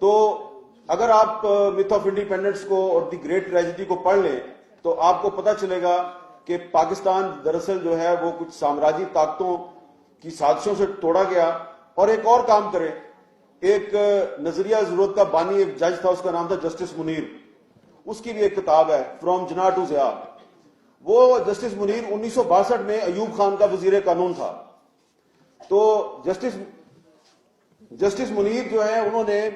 تو اگر آپ میتھ آف انڈیپینڈنس کو اور دی گریٹ ٹریجڈی کو پڑھ لیں تو آپ کو پتا چلے گا کہ پاکستان دراصل جو ہے وہ کچھ سامراجی طاقتوں کی سازشوں سے توڑا گیا. اور ایک اور کام کرے, ایک نظریہ ضرورت کا بانی ایک جج تھا, اس کا نام تھا جسٹس منیر. اس کی بھی ایک کتاب ہے فرام جناح ٹو ضیاء. وہ جسٹس منیر 1962 میں ایوب خان کا وزیر قانون تھا. تو جسٹس منیر جو ہے انہوں نے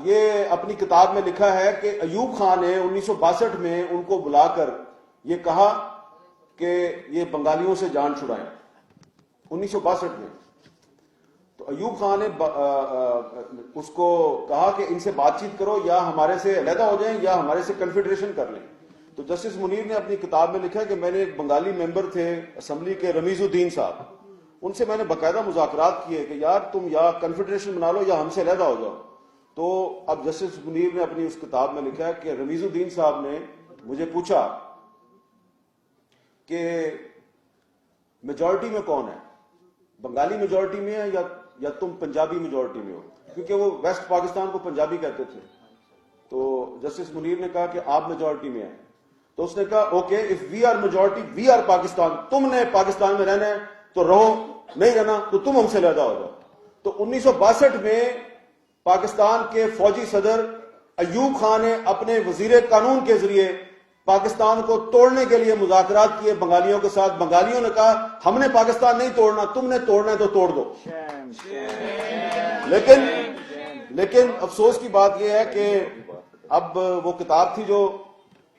یہ اپنی کتاب میں لکھا ہے کہ ایوب خان نے 1962 میں ان کو بلا کر یہ کہا کہ یہ بنگالیوں سے جان چھڑائیں. 1962 میں تو ایوب خان نے اس کو کہا کہ ان سے بات چیت کرو, یا ہمارے سے علیحدہ ہو جائیں یا ہمارے سے کنفیڈریشن کر لیں. تو جسٹس منیر نے اپنی کتاب میں لکھا کہ میں نے ایک بنگالی ممبر تھے اسمبلی کے رمیز الدین صاحب, ان سے میں نے باقاعدہ مذاکرات کیے کہ یار تم یا کنفیڈریشن بنا لو یا ہم سے علیحدہ ہو جاؤ. تو اب جسٹس منیر نے اپنی اس کتاب میں لکھا کہ رمیز الدین صاحب نے مجھے پوچھا کہ میجورٹی میں کون ہے, بنگالی میجورٹی میں ہے یا تم پنجابی میجورٹی میں ہو, کیونکہ وہ ویسٹ پاکستان کو پنجابی کہتے تھے. تو جسٹس منیر نے کہا کہ آپ میجورٹی میں ہیں. تو اس نے کہا okay, if we are majority we are Pakistan, تم نے پاکستان میں رہنا ہے تو رہو, نہیں رہنا تو تم ہم سے علیحدہ ہو جاؤ. تو 1962 میں پاکستان کے فوجی صدر ایوب خان نے اپنے وزیر قانون کے ذریعے پاکستان کو توڑنے کے لیے مذاکرات کیے بنگالیوں کے ساتھ. بنگالیوں نے کہا ہم نے پاکستان نہیں توڑنا, تم نے توڑنا ہے تو توڑ دو. لیکن افسوس کی بات یہ ہے کہ اب وہ کتاب تھی جو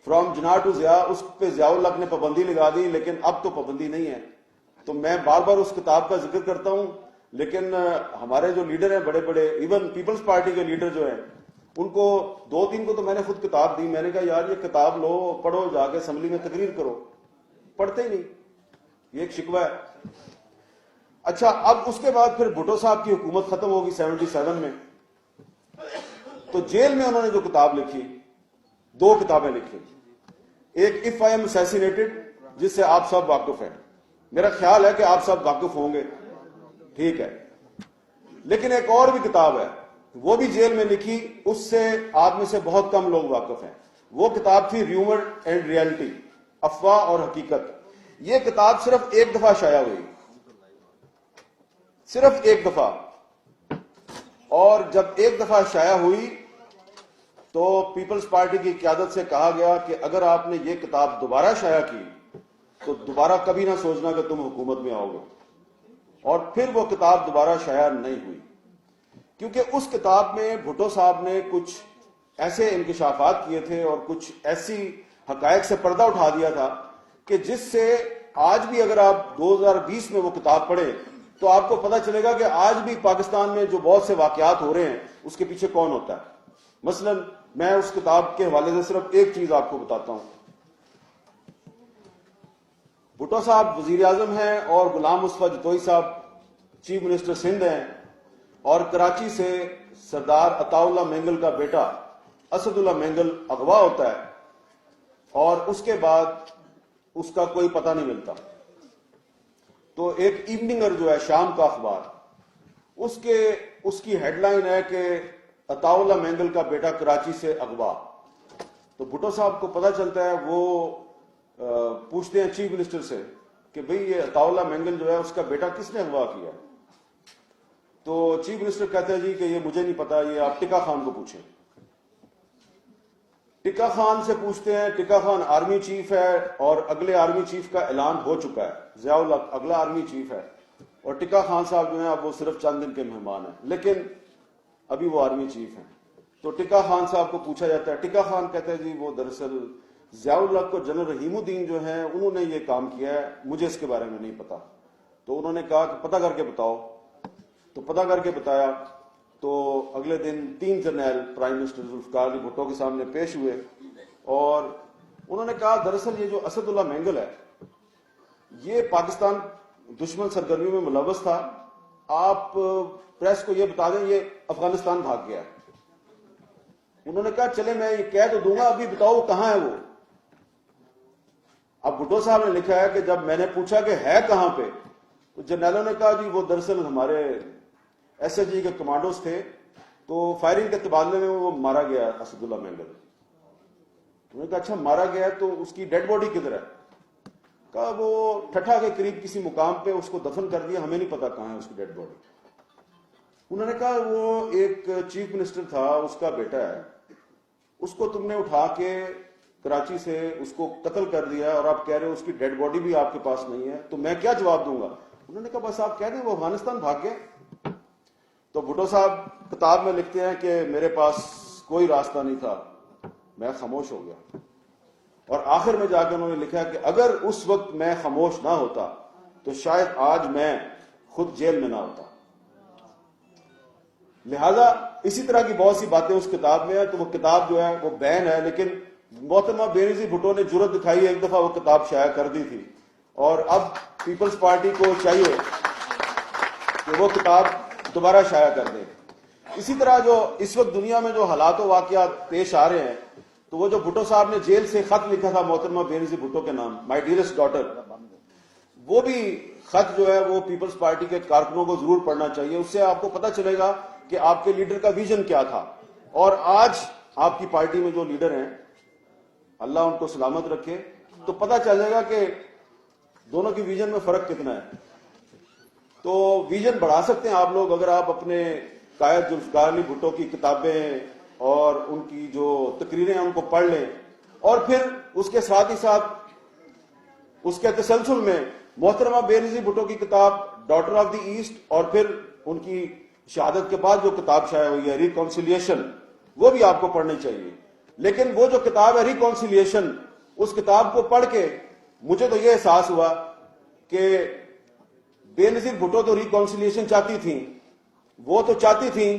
فرام جناح ٹو ضیاء, اس پہ ضیاء الحق نے پابندی لگا دی, لیکن اب تو پابندی نہیں ہے. تو میں بار بار اس کتاب کا ذکر کرتا ہوں, لیکن ہمارے جو لیڈر ہیں بڑے بڑے, ایون پیپلز پارٹی کے لیڈر جو ہیں, ان کو 2-3 کو تو میں نے خود کتاب دی. میں نے کہا یار یہ کتاب لو, پڑھو, جا کے اسمبلی میں تقریر کرو. پڑھتے ہی نہیں, یہ ایک شکوہ ہے. اچھا, اب اس کے بعد پھر بھٹو صاحب کی حکومت ختم ہوگی 77 میں. تو جیل میں انہوں نے جو کتاب لکھی, 2 کتابیں لکھی. ایک اف آئی ایم اسیسینیٹڈ, جس سے آپ سب واقف ہیں, میرا خیال ہے کہ آپ سب واقف ہوں گے, ٹھیک ہے. لیکن ایک اور بھی کتاب ہے, وہ بھی جیل میں لکھی, اس سے آپ میں سے بہت کم لوگ واقف ہیں. وہ کتاب تھی ریومر اینڈ ریئلٹی, افواہ اور حقیقت. یہ کتاب صرف 1 دفعہ شائع ہوئی, صرف 1 دفعہ. اور جب 1 دفعہ شائع ہوئی تو پیپلز پارٹی کی قیادت سے کہا گیا کہ اگر آپ نے یہ کتاب دوبارہ شائع کی تو دوبارہ کبھی نہ سوچنا کہ تم حکومت میں آؤ گے. اور پھر وہ کتاب دوبارہ شائع نہیں ہوئی, کیونکہ اس کتاب میں بھٹو صاحب نے کچھ ایسے انکشافات کیے تھے اور کچھ ایسی حقائق سے پردہ اٹھا دیا تھا کہ جس سے آج بھی اگر آپ 2020 میں وہ کتاب پڑھیں تو آپ کو پتہ چلے گا کہ آج بھی پاکستان میں جو بہت سے واقعات ہو رہے ہیں اس کے پیچھے کون ہوتا ہے. مثلا میں اس کتاب کے حوالے سے صرف ایک چیز آپ کو بتاتا ہوں. بھٹو صاحب وزیر اعظم ہیں اور غلام مصطفیٰ جتوئی صاحب چیف منسٹر سندھ ہیں, اور کراچی سے سردار عطا اللہ مینگل کا بیٹا اسد اللہ مینگل اغوا ہوتا ہے, اور اس کے بعد اس کا کوئی پتہ نہیں ملتا. تو ایک ایوننگر جو ہے شام کا اخبار, اس کی ہیڈ لائن ہے کہ عطا اللہ مینگل کا بیٹا کراچی سے اغوا. تو بھٹو صاحب کو پتہ چلتا ہے, وہ پوچھتے ہیں چیف منسٹر سے کہ بھئی یہ عطا اللہ مینگل جو ہے اس کا بیٹا کس نے اغوا کیا. تو چیف منسٹر کہتے ہیں جی کہ یہ مجھے نہیں پتا, یہ آپ ٹکا خان کو پوچھیں. ٹکا خان سے پوچھتے ہیں, ٹکا خان آرمی چیف ہے اور اگلے آرمی چیف کا اعلان ہو چکا ہے, ضیاء الحق اگلا آرمی چیف ہے, اور ٹکا خان صاحب جو ہیں اب وہ صرف چند دن کے مہمان ہیں, لیکن ابھی وہ آرمی چیف ہیں. تو ٹکا خان صاحب کو پوچھا جاتا ہے, ٹکا خان کہتے ہیں جی وہ دراصل ضیاء الحق کو جنرل رحیم الدین جو ہیں انہوں نے یہ کام کیا ہے, مجھے اس کے بارے میں نہیں پتا. تو انہوں نے کہا کہ پتہ کر کے بتاؤ. تو پتہ کر کے بتایا. تو اگلے دن 3 جرنیل پرائم منسٹر ذوالفقار علی بھٹو کے سامنے پیش ہوئے, اور انہوں نے کہا دراصل یہ جو اسد اللہ مینگل ہے یہ پاکستان دشمن سرگرمیوں میں ملوث تھا, آپ پریس کو یہ بتا دیں یہ افغانستان بھاگ گیا. انہوں نے کہا چلے میں یہ کہہ تو دوں گا, ابھی بتاؤ کہاں ہے وہ. اب بھٹو صاحب نے لکھا ہے کہ جب میں نے پوچھا کہ ہے کہاں پہ, تو جرنیلوں نے کہا جی وہ دراصل ہمارے ایس ایس جی کے کمانڈوز تھے, تو فائرنگ کے تبادلے میں وہ مارا گیا اسد اللہ مینگل. انہوں نے کہا اچھا مارا گیا تو اس کی ڈیڈ باڈی کدھر ہے؟ کہا وہ ٹھٹھا کے قریب کسی مقام پہ اس کو دفن کر دیا, ہمیں نہیں پتا کہاں ہے اس کی ڈیڈ باڈی. انہوں نے کہا وہ ایک چیف منسٹر تھا, اس کا بیٹا ہے, اس کو تم نے اٹھا کے کراچی سے اس کو قتل کر دیا اور آپ کہہ رہے ہو اس کی ڈیڈ باڈی بھی آپ کے پاس نہیں ہے, تو میں کیا جواب دوں گا؟ انہوں نے کہا بس آپ کہہ دیں وہ افغانستان بھاگ گیا. تو بھٹو صاحب کتاب میں لکھتے ہیں کہ میرے پاس کوئی راستہ نہیں تھا, میں خاموش ہو گیا. اور آخر میں جا کے انہوں نے لکھا کہ اگر اس وقت میں خاموش نہ ہوتا تو شاید آج میں خود جیل میں نہ ہوتا. لہذا اسی طرح کی بہت سی باتیں اس کتاب میں ہیں. تو وہ کتاب جو ہے وہ بین ہے, لیکن محترمہ بینظیر بھٹو نے جرأت دکھائی, ایک دفعہ وہ کتاب شائع کر دی تھی, اور اب پیپلز پارٹی کو چاہیے کہ وہ کتاب دوبارہ شائع کر دیں. اسی طرح جو اس وقت دنیا میں جو حالات و واقعات پیش آ رہے ہیں, تو وہ جو بھٹو صاحب نے جیل سے خط لکھا تھا محترمہ بینظیر بھٹو کے نام, مائی ڈیئرسٹ ڈاٹر, وہ بھی خط جو ہے وہ پیپلز پارٹی کے کارکنوں کو ضرور پڑھنا چاہیے. اس سے آپ کو پتہ چلے گا کہ آپ کے لیڈر کا ویژن کیا تھا, اور آج آپ کی پارٹی میں جو لیڈر ہیں اللہ ان کو سلامت رکھے, تو پتہ چلے گا کہ دونوں کی ویژن میں فرق کتنا ہے. تو ویژن بڑھا سکتے ہیں آپ لوگ اگر آپ اپنے قائد ذوالفقار علی بھٹو کی کتابیں اور ان کی جو تقریریں ہیں ان کو پڑھ لیں, اور پھر اس کے ساتھ ہی ساتھ اس کے تسلسل میں محترمہ بینظیر بھٹو کی کتاب ڈاٹر آف دی ایسٹ, اور پھر ان کی شہادت کے بعد جو کتاب شائع ہوئی ہے ریکانسیلیشن, وہ بھی آپ کو پڑھنی چاہیے. لیکن وہ جو کتاب ہے ریکانسیلیشن, اس کتاب کو پڑھ کے مجھے تو یہ احساس ہوا کہ بینظیر بھٹو تو ریکانسیلیشن چاہتی تھیں, وہ تو چاہتی تھیں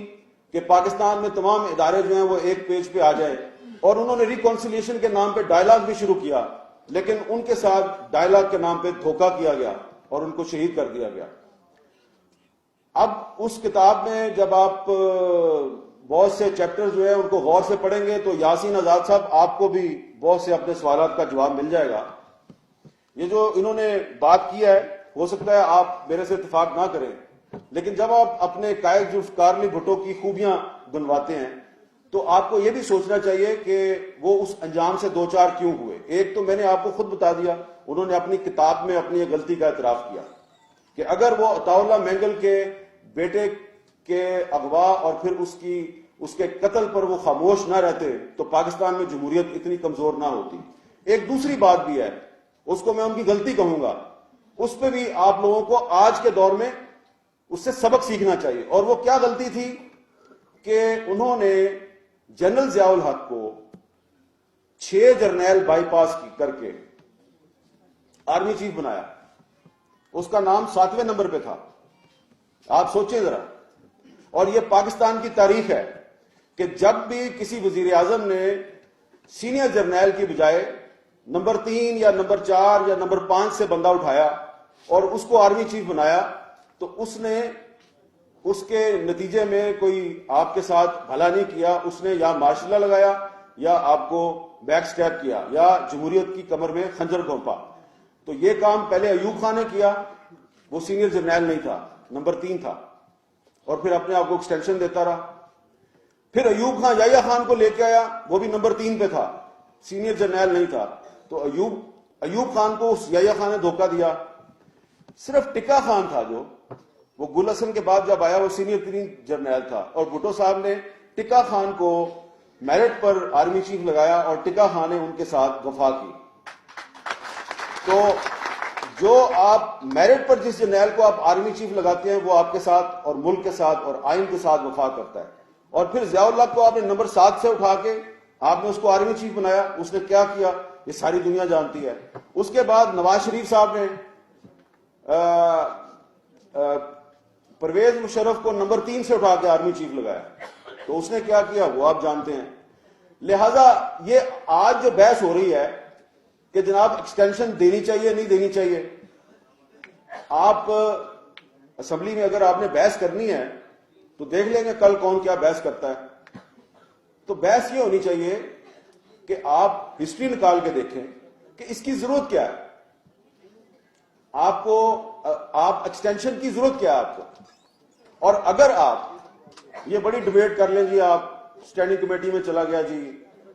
کہ پاکستان میں تمام ادارے جو ہیں وہ ایک پیج پہ آ جائیں, اور انہوں نے ریکانسیلیشن کے نام پہ ڈائلاگ بھی شروع کیا, لیکن ان کے ساتھ ڈائلاگ کے نام پہ دھوکہ کیا گیا اور ان کو شہید کر دیا گیا. اب اس کتاب میں جب آپ بہت سے چیپٹر جو ہیں ان کو غور سے پڑھیں گے تو یاسین آزاد صاحب آپ کو بھی بہت سے اپنے سوالات کا جواب مل جائے گا. یہ جو انہوں نے بات کی ہے, ہو سکتا ہے آپ میرے سے اتفاق نہ کریں, لیکن جب آپ اپنے قائد ذوالفقار علی بھٹو کی خوبیاں گنواتے ہیں تو آپ کو یہ بھی سوچنا چاہیے کہ وہ اس انجام سے دو چار کیوں ہوئے. ایک تو میں نے آپ کو خود بتا دیا, انہوں نے اپنی کتاب میں اپنی غلطی کا اعتراف کیا کہ اگر وہ عطا اللہ مینگل کے بیٹے کے اغوا اور پھر اس کے قتل پر وہ خاموش نہ رہتے تو پاکستان میں جمہوریت اتنی کمزور نہ ہوتی. ایک دوسری بات بھی ہے, اس کو میں ان کی غلطی کہوں گا, اس پہ بھی آپ لوگوں کو آج کے دور میں اس سے سبق سیکھنا چاہیے. اور وہ کیا غلطی تھی کہ انہوں نے جنرل ضیاء الحق کو 6 جرنیل بائی پاس کر کے آرمی چیف بنایا. اس کا نام 7ویں نمبر پہ تھا. آپ سوچیں ذرا. اور یہ پاکستان کی تاریخ ہے کہ جب بھی کسی وزیر اعظم نے سینئر جرنیل کی بجائے نمبر 3 یا نمبر 4 یا نمبر 5 سے بندہ اٹھایا اور اس کو آرمی چیف بنایا, تو اس نے اس کے نتیجے میں کوئی آپ کے ساتھ بھلا نہیں کیا. اس نے یا مارشل لا لگایا یا آپ کو بیک سٹیپ کیا یا جمہوریت کی کمر میں خنجر گھونپا. تو یہ کام پہلے ایوب خان نے کیا, وہ سینئر جرنیل نہیں تھا, نمبر 3 تھا, اور پھر اپنے آپ کو ایکسٹینشن دیتا رہا. پھر ایوب خان یحییٰ خان کو لے کے آیا, وہ بھی نمبر 3 پہ تھا, سینئر جرنیل نہیں تھا. تو ایوب خان کو اس یحییٰ خان نے دھوکہ دیا. صرف ٹکا خان تھا جو وہ گل حسن کے بعد جب آیا وہ سینئر 3 جرنیل تھا, اور بھٹو صاحب نے ٹکا خان کو میرٹ پر آرمی چیف لگایا اور ٹکا خان نے ان کے ساتھ وفا کی. تو جو آپ میرٹ پر جس جرنیل کو آپ آرمی چیف لگاتے ہیں وہ آپ کے ساتھ اور ملک کے ساتھ اور آئین کے ساتھ وفا کرتا ہے. اور پھر ضیاء الحق کو آپ نے نمبر 7 سے اٹھا کے آپ نے اس کو آرمی چیف بنایا. اس نے کیا کیا یہ ساری دنیا جانتی ہے. اس کے بعد نواز شریف صاحب نے پرویز مشرف کو نمبر 3 سے اٹھا کے آرمی چیف لگایا. تو اس نے کیا کیا وہ آپ جانتے ہیں. لہذا یہ آج جو بحث ہو رہی ہے کہ جناب ایکسٹینشن دینی چاہیے نہیں دینی چاہیے, آپ اسمبلی میں اگر آپ نے بحث کرنی ہے تو دیکھ لیں گے کل کون کیا بحث کرتا ہے. تو بحث یہ ہونی چاہیے کہ آپ ہسٹری نکال کے دیکھیں کہ اس کی ضرورت کیا ہے. آپ ایکسٹینشن کی ضرورت کیا ہے آپ کو, اور اگر آپ یہ بڑی ڈبیٹ کر لیں جی، آپ اسٹینڈنگ کمیٹی میں چلا گیا جی،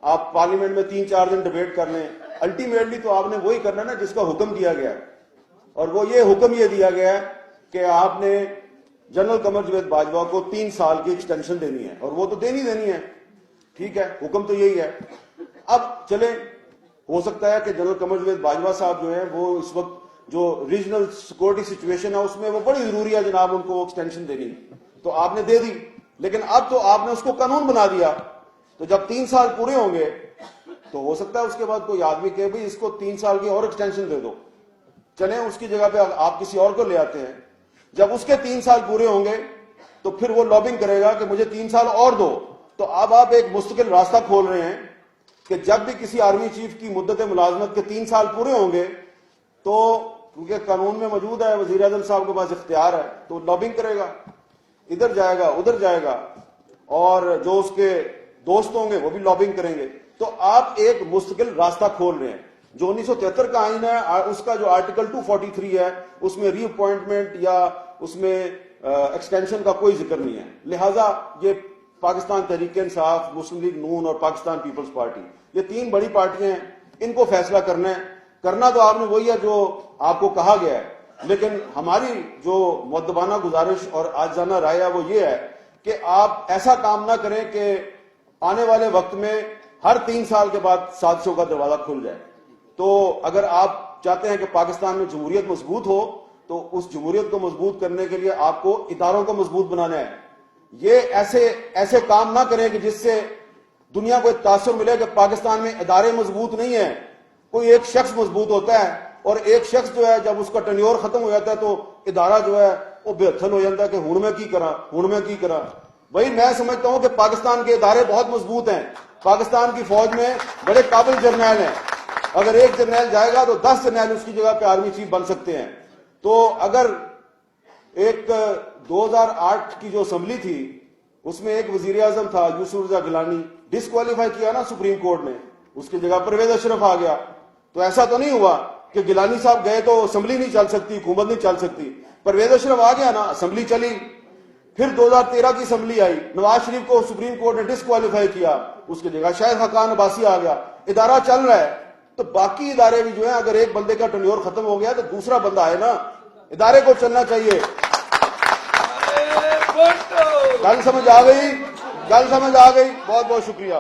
آپ پارلیمنٹ میں 3-4 دن ڈبیٹ کر لیں، الٹیمیٹلی تو آپ نے وہی کرنا نا جس کا حکم دیا گیا ہے، اور وہ یہ حکم یہ دیا گیا ہے کہ آپ نے جنرل قمر جاوید باجوہ کو 3 سال کی ایکسٹینشن دینی ہے، اور وہ تو دینی ہے، ٹھیک ہے، حکم تو یہی ہے۔ اب چلیں، ہو سکتا ہے کہ جنرل قمر جاوید باجوہ صاحب جو ہیں وہ اس وقت جو ریجنل سیکورٹی سچویشن ہے اس میں وہ بڑی ضروری ہے جناب ان کو ایکسٹینشن دینی، تو آپ نے دے دی، لیکن اب تو آپ نے اس کو قانون بنا دیا، تو جب 3 سال پورے ہوں گے تو ہو سکتا ہے اس کے بعد کوئی آدمی کہ بھئی اس کو 3 سال کی اور ایکسٹینشن دے دو، چلیں اس کی جگہ پہ آپ کسی اور کو لے آتے ہیں، جب اس کے 3 سال پورے ہوں گے تو پھر وہ لابنگ کرے گا کہ مجھے 3 سال اور دو، تو اب آپ ایک مستقل راستہ کھول رہے ہیں کہ جب بھی کسی آرمی چیف کی مدت ملازمت کے 3 سال پورے ہوں گے تو کیونکہ قانون میں موجود ہے، وزیر اعظم صاحب کے پاس اختیار ہے، تو لابنگ کرے گا، ادھر جائے گا ادھر جائے گا، اور جو اس کے دوست ہوں گے وہ بھی لابنگ کریں گے، تو آپ ایک مستقل راستہ کھول رہے ہیں۔ جو 1973 کا آئین ہے اس کا جو آرٹیکل 243 ہے اس میں ری اپوائنٹمنٹ یا اس میں ایکسٹینشن کا کوئی ذکر نہیں ہے، لہٰذا یہ پاکستان تحریک انصاف، مسلم لیگ نون اور پاکستان پیپلز پارٹی، یہ 3 بڑی پارٹیاں ہیں، ان کو فیصلہ کرنا ہے، کرنا تو آپ نے وہی ہے جو آپ کو کہا گیا ہے، لیکن ہماری جو مؤدبانہ گزارش اور عاجزانہ رائے ہے وہ یہ ہے کہ آپ ایسا کام نہ کریں کہ آنے والے وقت میں ہر 3 سال کے بعد سازشوں کا دروازہ کھل جائے۔ تو اگر آپ چاہتے ہیں کہ پاکستان میں جمہوریت مضبوط ہو تو اس جمہوریت کو مضبوط کرنے کے لیے آپ کو اداروں کو مضبوط بنانا ہے، یہ ایسے کام نہ کریں کہ جس سے دنیا کو تاثر ملے کہ پاکستان میں ادارے مضبوط نہیں ہیں، کوئی ایک شخص مضبوط ہوتا ہے، اور ایک شخص جو ہے جب اس کا ٹینیور ختم ہو جاتا ہے تو ادارہ جو ہے وہ بے ہتھل ہو جاتا ہے کہ ہن میں کی کرا۔ وہی میں سمجھتا ہوں کہ پاکستان کے ادارے بہت مضبوط ہیں، پاکستان کی فوج میں بڑے قابل جرنیل ہیں، اگر ایک جرنیل جائے گا تو 10 جرنیل اس کی جگہ پہ آرمی چیف بن سکتے ہیں۔ تو اگر ایک 2008 کی جو اسمبلی تھی اس میں ایک وزیر اعظم تھا یوسف رضا گیلانی، ڈسکوالیفائی کیا نا سپریم کورٹ نے، اس کی جگہ پرویز اشرف آ گیا، تو ایسا تو نہیں ہوا کہ گیلانی صاحب گئے تو اسمبلی نہیں چل سکتی، حکومت نہیں چل سکتی، پرویز اشرف آ گیا نا، اسمبلی چلی۔ پھر 2013 کی اسمبلی آئی، نواز شریف کو سپریم کورٹ نے ڈسکوالیفائی کیا، اس کی جگہ شاہد خاقان عباسی آ گیا، ادارہ چل رہا ہے۔ تو باقی ادارے بھی جو ہیں اگر ایک بندے کا ٹینیور ختم ہو گیا تو دوسرا بندہ آئے نا، ادارے کو چلنا چاہیے۔ گل سمجھ آ گئی؟ بہت بہت شکریہ۔